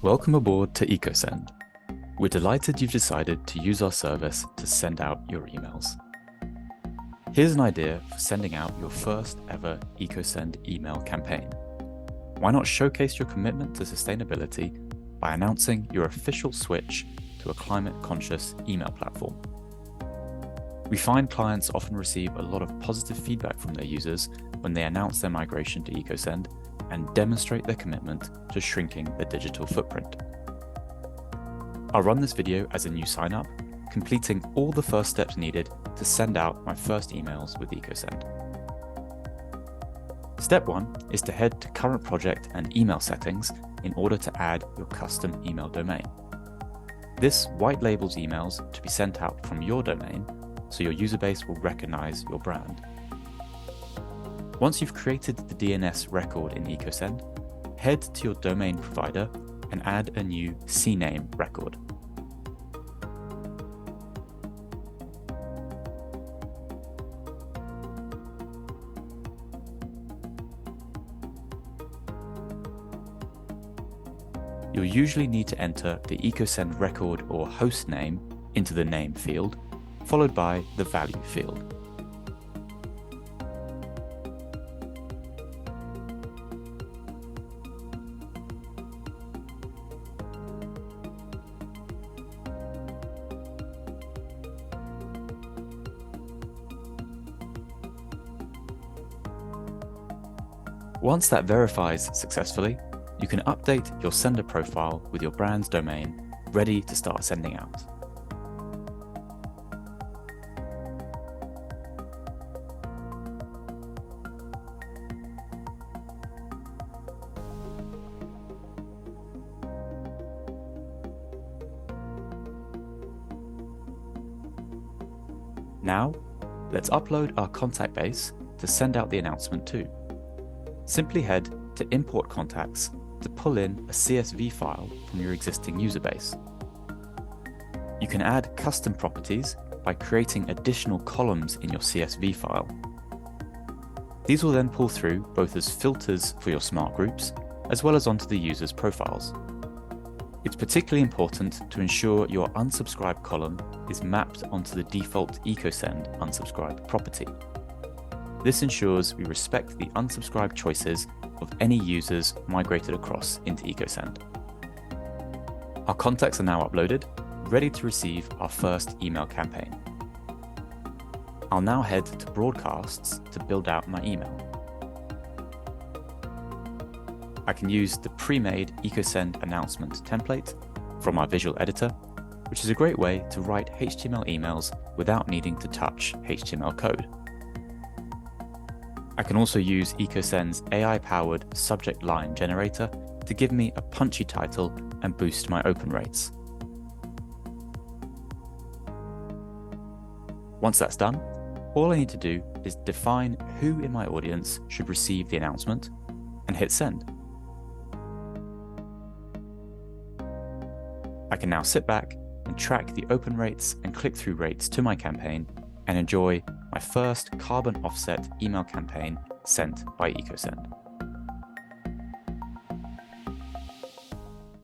Welcome aboard to EcoSend. We're delighted you've decided to use our service to send out your emails. Here's an idea for sending out your first ever EcoSend email campaign. Why not showcase your commitment to sustainability by announcing your official switch to a climate-conscious email platform? We find clients often receive a lot of positive feedback from their users when they announce their migration to EcoSend and demonstrate their commitment to shrinking their digital footprint. I'll run this video as a new sign-up, completing all the first steps needed to send out my first emails with EcoSend. Step 1 is to head to current project and email settings in order to add your custom email domain. This white labels emails to be sent out from your domain, so your user base will recognize your brand. Once you've created the DNS record in EcoSend, head to your domain provider and add a new CNAME record. You'll usually need to enter the EcoSend record or host name into the name field, followed by the value field. Once that verifies successfully, you can update your sender profile with your brand's domain, ready to start sending out. Now, let's upload our contact base to send out the announcement to. Simply head to Import Contacts to pull in a CSV file from your existing user base. You can add custom properties by creating additional columns in your CSV file. These will then pull through both as filters for your smart groups, as well as onto the user's profiles. It's particularly important to ensure your unsubscribe column is mapped onto the default EcoSend unsubscribe property. This ensures we respect the unsubscribe choices of any users migrated across into EcoSend. Our contacts are now uploaded, ready to receive our first email campaign. I'll now head to Broadcasts to build out my email. I can use the pre-made EcoSend announcement template from our visual editor, which is a great way to write HTML emails without needing to touch HTML code. I can also use EcoSend's AI-powered subject line generator to give me a punchy title and boost my open rates. Once that's done, all I need to do is define who in my audience should receive the announcement and hit send. I can now sit back and track the open rates and click-through rates to my campaign and enjoy my first carbon offset email campaign sent by EcoSend.